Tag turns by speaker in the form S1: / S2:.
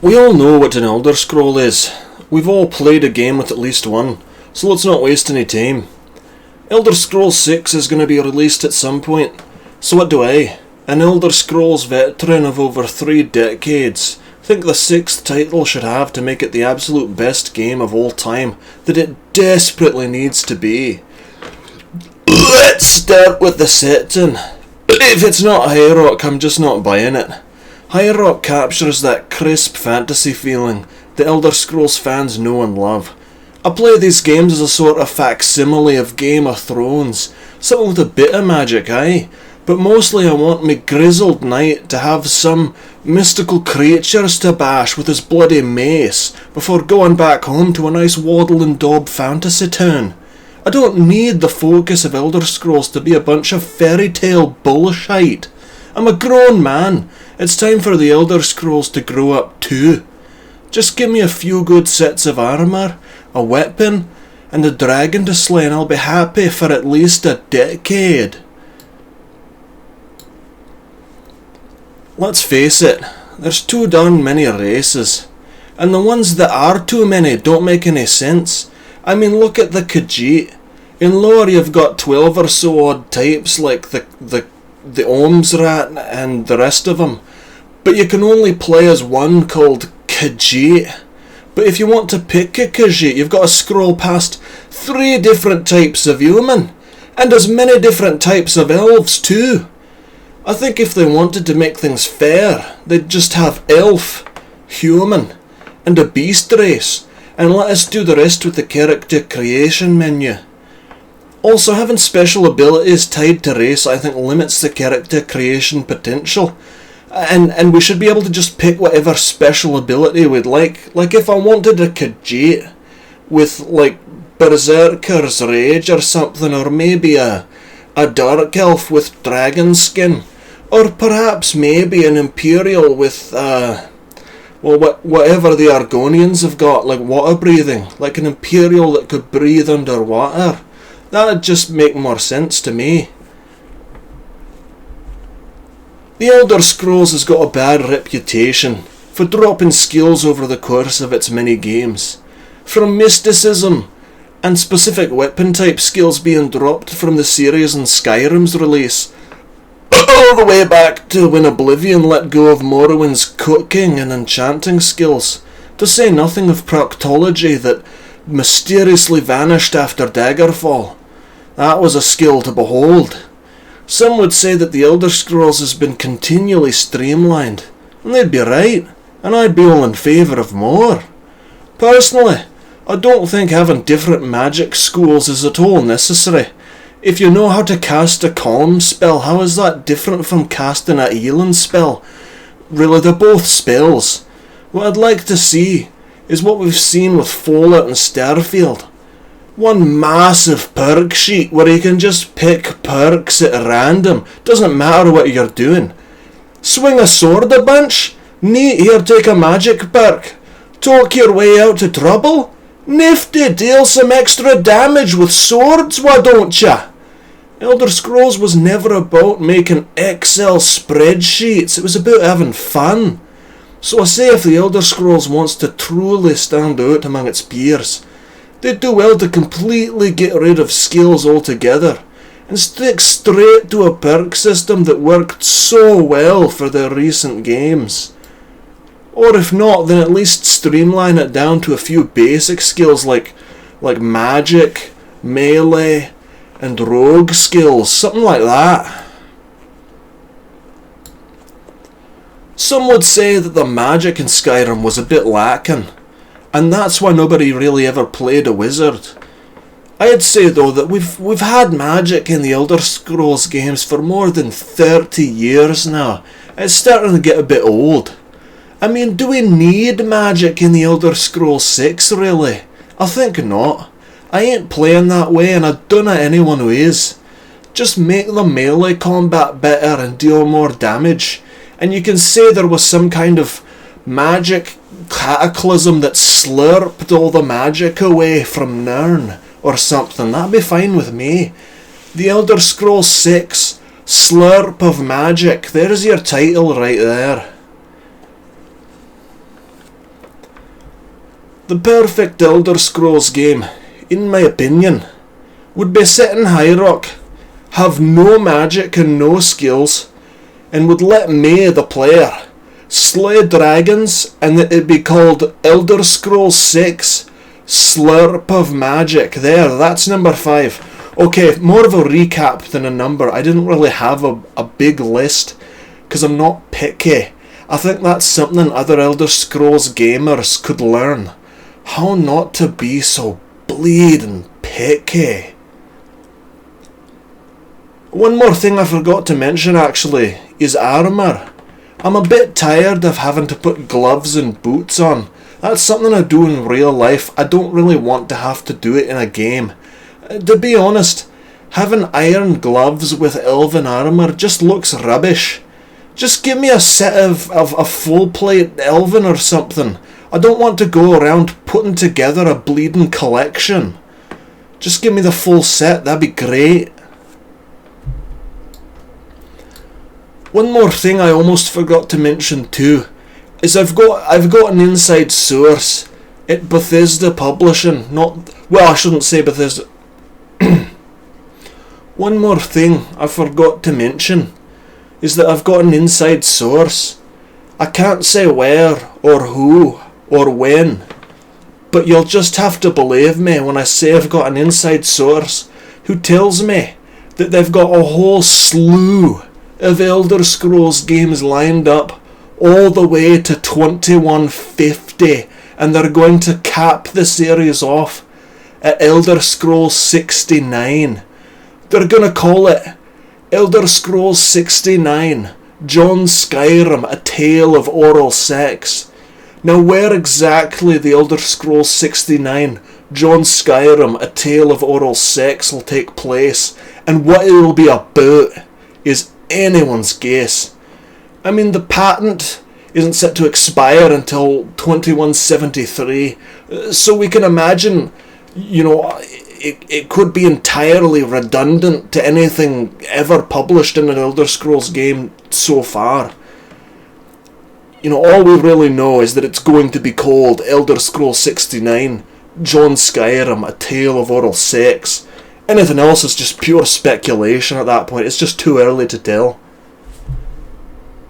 S1: We all know what an Elder Scroll is. We've all played a game with at least one, so let's not waste any time. Elder Scrolls 6 is going to be released at some point, so what do I, an Elder Scrolls veteran of over 3 decades, think the 6th title should have to make it the absolute best game of all time that it desperately needs to be? Let's start with the setting. If it's not High Rock, I'm just not buying it. High Rock captures that crisp fantasy feeling that Elder Scrolls fans know and love. I play these games as a sort of facsimile of Game of Thrones, something with a bit of magic, aye, but mostly I want me grizzled knight to have some mystical creatures to bash with his bloody mace before going back home to a nice waddle and daub fantasy town. I don't need the focus of Elder Scrolls to be a bunch of fairy tale bullshit. I'm a grown man. It's time for the Elder Scrolls to grow up too. Just give me a few good sets of armour, a weapon, and a dragon to slay and I'll be happy for at least a decade. Let's face it, there's too darn many races. And the ones that are too many don't make any sense. I mean, look at the Khajiit. In lore you've got 12 or so odd types like the Ohms rat and the rest of them. But you can only play as one called Khajiit. But if you want to pick a Khajiit, you've got to scroll past 3 different types of human. And as many different types of elves too. I think if they wanted to make things fair, they'd just have elf, human, and a beast race, and let us do the rest with the character creation menu. Also, having special abilities tied to race I think limits the character creation potential. And we should be able to just pick whatever special ability we'd like. Like if I wanted a Khajiit with like Berserker's Rage or something, or maybe a Dark Elf with Dragon Skin, or perhaps maybe an Imperial with whatever the Argonians have got, like water breathing, like an Imperial that could breathe underwater. That'd just make more sense to me. The Elder Scrolls has got a bad reputation for dropping skills over the course of its many games. From mysticism and specific weapon type skills being dropped from the series and Skyrim's release, all the way back to when Oblivion let go of Morrowind's cooking and enchanting skills, to say nothing of proctology that mysteriously vanished after Daggerfall. That was a skill to behold. Some would say that the Elder Scrolls has been continually streamlined, and they'd be right, and I'd be all in favour of more. Personally, I don't think having different magic schools is at all necessary. If you know how to cast a calm spell, how is that different from casting a healing spell? Really, they're both spells. What I'd like to see is what we've seen with Fallout and Starfield. One massive perk sheet where you can just pick perks at random. Doesn't matter what you're doing. Swing a sword a bunch? Neat, here take a magic perk. Talk your way out to trouble? Nifty, deal some extra damage with swords, why don't ya? Elder Scrolls was never about making Excel spreadsheets, it was about having fun. So I say if the Elder Scrolls wants to truly stand out among its peers, they'd do well to completely get rid of skills altogether and stick straight to a perk system that worked so well for their recent games. Or if not, then at least streamline it down to a few basic skills like magic, melee, and rogue skills, something like that. Some would say that the magic in Skyrim was a bit lacking, and that's why nobody really ever played a wizard. I'd say though that we've had magic in the Elder Scrolls games for more than 30 years now. It's starting to get a bit old. I mean, do we need magic in the Elder Scrolls 6 really? I think not. I ain't playing that way and I don't know anyone who is. Just make the melee combat better and deal more damage. And you can say there was some kind of magic cataclysm that slurped all the magic away from Nirn or something. That'd be fine with me. The Elder Scrolls 6 Slurp of Magic. There's your title right there. The perfect Elder Scrolls game, in my opinion, would be set in High Rock, have no magic and no skills, and would let me, the player, slay dragons, and it'd be called Elder Scrolls 6 Slurp of Magic. There, that's number 5. Okay, more of a recap than a number. I didn't really have a big list, because I'm not picky. I think that's something other Elder Scrolls gamers could learn. How not to be so bleeding picky. One more thing I forgot to mention actually is armour. I'm a bit tired of having to put gloves and boots on. That's something I do in real life. I don't really want to have to do it in a game. To be honest, having iron gloves with elven armour just looks rubbish. Just give me a set of a full plate elven or something. I don't want to go around putting together a bleeding collection. Just give me the full set, that'd be great. One more thing I almost forgot to mention too is I've got an inside source at Bethesda Publishing. I shouldn't say Bethesda. One more thing I forgot to mention is that I've got an inside source. I can't say where or who or when, but you'll just have to believe me when I say I've got an inside source who tells me that they've got a whole slew of Elder Scrolls games lined up all the way to 2150, and they're going to cap the series off at Elder Scrolls 69. They're going to call it Elder Scrolls 69 John Skyrim, A Tale of Oral Sex. Now where exactly the Elder Scrolls 69 John Skyrim, A Tale of Oral Sex will take place and what it will be about is anyone's guess. I mean, the patent isn't set to expire until 2173, so we can imagine, it could be entirely redundant to anything ever published in an Elder Scrolls game so far. All we really know is that it's going to be called Elder Scrolls 69 John Skyrim, A Tale of Oral Sex. Anything else is just pure speculation at that point. It's just too early to tell.